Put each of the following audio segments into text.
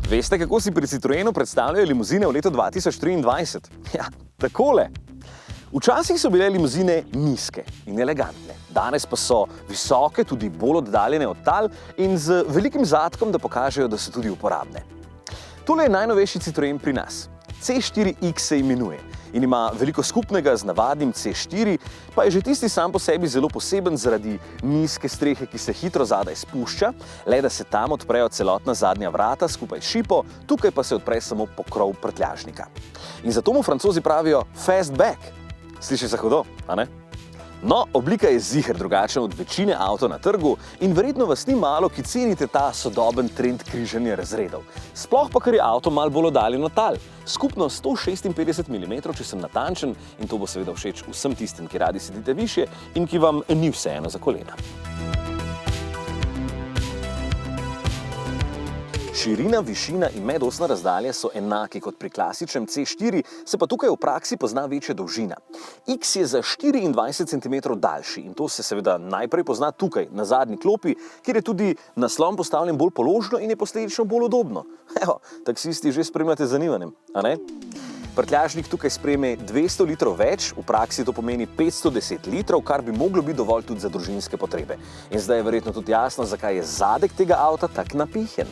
Veste, kako si pri Citroenu predstavljajo limuzine v letu 2023? Ja, takole. Včasih so bile limuzine nizke in elegantne, danes pa so visoke, tudi bolj oddaljene od tal in z velikim zadkom, da pokažejo, da so tudi uporabne. Tole je najnovejši Citroen pri nas. C4X se imenuje in ima veliko skupnega z navadnim C4, pa je že tisti sam po sebi zelo poseben zaradi nizke strehe, ki se hitro zadaj spušča, le da se tam odprejo celotna zadnja vrata skupaj s šipo, tukaj pa se odpre samo pokrov prtljažnika. In zato mu Francozi pravijo fastback. Sliši se hudo, a ne? No, oblika je ziher drugačna od večine avtov na trgu in verjetno vas ni malo, ki cenite ta sodoben trend križanja razredov. Sploh pa, ker je avto malo bolj oddaljen od tal. Skupno 156 mm, če sem natančen, in to bo seveda všeč vsem tistim, ki radi sedite višje in ki vam ni vseeno za kolena. Širina, višina in medosna razdalja so enaki kot pri klasičnem C4, se pa tukaj v praksi pozna večja dolžina. X je za 24 cm daljši in to se seveda najprej pozna tukaj, na zadnji klopi, kjer je tudi naslon postavljen bolj položno in je posledično bolj udobno. Evo, taksisti že spremljate z zanimanjem, a ne? Prtljažnik tukaj sprejme 200 litrov več, v praksi to pomeni 510 litrov, kar bi moglo biti dovolj tudi za družinske potrebe. In zdaj je verjetno tudi jasno, zakaj je zadek tega avta tak napihen.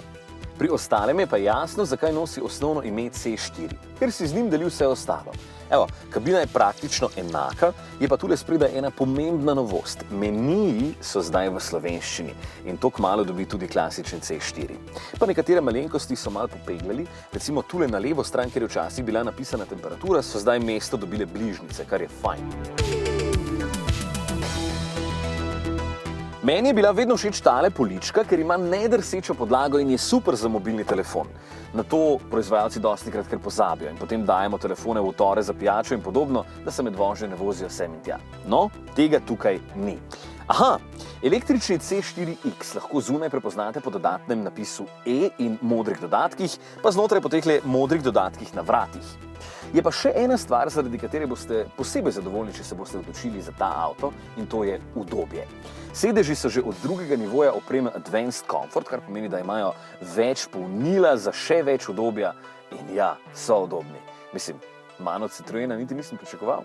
Pri ostalem je pa jasno, zakaj nosi osnovno ime C4, ker si z njim deli vse ostalo. Evo, kabina je praktično enaka, je pa tule spredaj ena pomembna novost. Meniji so zdaj v slovenščini in to kmalu dobi tudi klasični C4. Pa nekatere malenkosti so malo popeglali, recimo tule na levo stran, kjer je včasih bila napisana temperatura, so zdaj mesto dobile bližnjice, kar je fajn. Meni je bila vedno všeč tale polička, ker ima nedrsečo podlago in je super za mobilni telefon. Na to proizvajalci dostikrat kar pozabijo in potem dajemo telefone v utore za pijačo in podobno, da se med vožnjo ne vozijo sem in tja. No, tega tukaj ni. Aha, električni C4X lahko zunaj prepoznate po dodatnem napisu E in modrih dodatkih, pa znotraj po tehle modrih dodatkih na vratih. Je pa še ena stvar, zaradi katere boste posebej zadovoljni, če se boste odločili za ta avto, in to je udobje. Sedeži so že od drugega nivoja opreme Advanced Comfort, kar pomeni, da imajo več polnila za še več udobja in ja, so udobni. Mislim, manj od Citroena niti nisem pričakoval.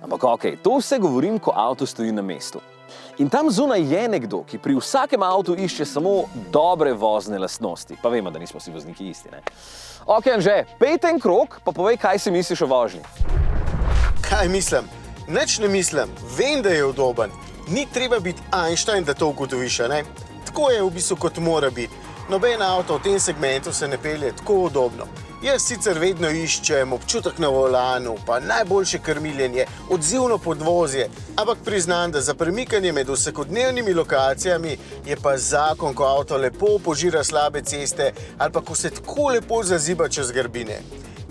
Ampak okej, to vse govorim, ko avto stoji na mestu. In tam zunaj je nekdo, ki pri vsakem avtu išče samo dobre vozne lastnosti. Pa vemo, da nismo vsi vozniki isti, ne? Okej, Anže, pejte en krog, pa povej, kaj si misliš o vožnji. Kaj mislim? Nič ne mislim. Vem, da je udoben. Ni treba biti Einstein, da to ugotoviš, ne? Tako je v bistvu, kot mora biti. Noben avto v tem segmentu se ne pelje tako udobno. Jaz sicer vedno iščem občutek na volanu, pa najboljše krmiljenje, odzivno podvozje, ampak priznam, da za premikanje med vsakodnevnimi lokacijami je pa zakon, ko avto lepo požira slabe ceste ali pa ko se tako lepo zaziba čez grbine.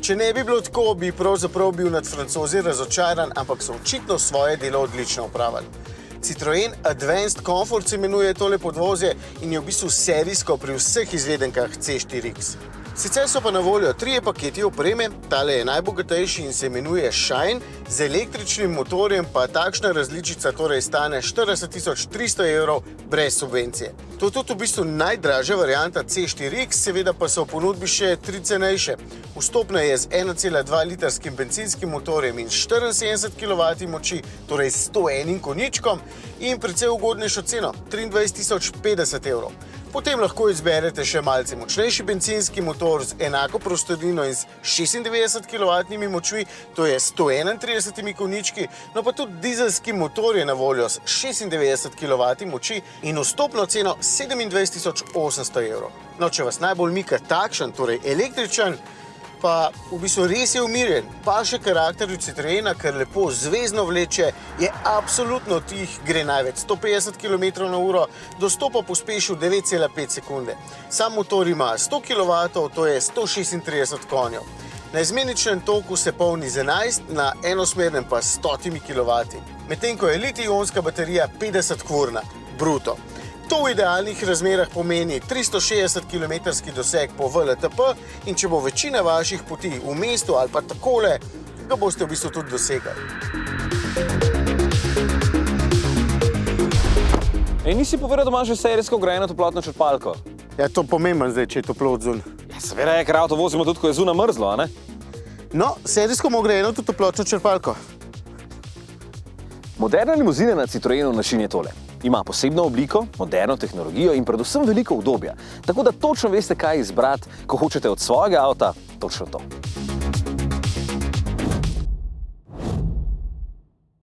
Če ne bi bilo tako, bi pravzaprav bil nad Francozi razočaran, ampak so očitno svoje delo odlično opravili. Citroen Advanced Comfort se imenuje tole podvozje in je v bistvu serijsko pri vseh izvedenkah C4X. Sicer so pa na voljo 3 paketi opreme, tale je najbogatejši in se imenuje Shine, z električnim motorjem pa takšna različica torej stane 40 300 evrov brez subvencije. To je tudi v bistvu najdražja varianta C4X, seveda pa so v ponudbi še 3 cenejše. Vstopna je z 1,2 litrskim benzinskim motorjem in 74 kW moči, torej 101 konjičkom in precej ugodnejšo ceno, 23 050 evrov. Potem lahko izberete še malce močnejši bencinski motor z enako prostornino in z 96 kW močmi, to je 131 konjički, no pa tudi dizelski motor je na voljo s 96 kW moči in vstopno ceno 27 800 evrov. No, če vas najbolj mika takšen, torej električen, pa v bistvu res je umirjen, pa še karakterju Citroena, ker lepo zvezno vleče, je absolutno tih, gre največ 150 km/h, do 100 pa pospeši v 9,5 sekunde. Sam motor ima 100 kW, to je 136 konjev. Na izmeničnem toku se polni z 11, na enosmernem pa 100 kW, medtem ko je litij-ionska baterija 50-kvorna, bruto. To v idealnih razmerah pomeni 360 km doseg po VLTP in če bo večina vaših poti v mestu ali pa takole, ga boste v bistvu tudi dosegali. Nisi povedal, da imaš že serijsko vgrajeno toplotno črpalko? Ja, to je pomembno zdaj, če je toplo odzun. Ja, seveda je, ker avto vozimo tudi, ko je zunaj mrzlo, a ne? No, serijsko mu gre eno tudi topločno črpalko. Moderna limuzina na Citroenov način je tole. Ima posebno obliko, moderno tehnologijo in predvsem veliko udobja. Tako da točno veste, kaj izbrati, ko hočete od svojega avta točno to.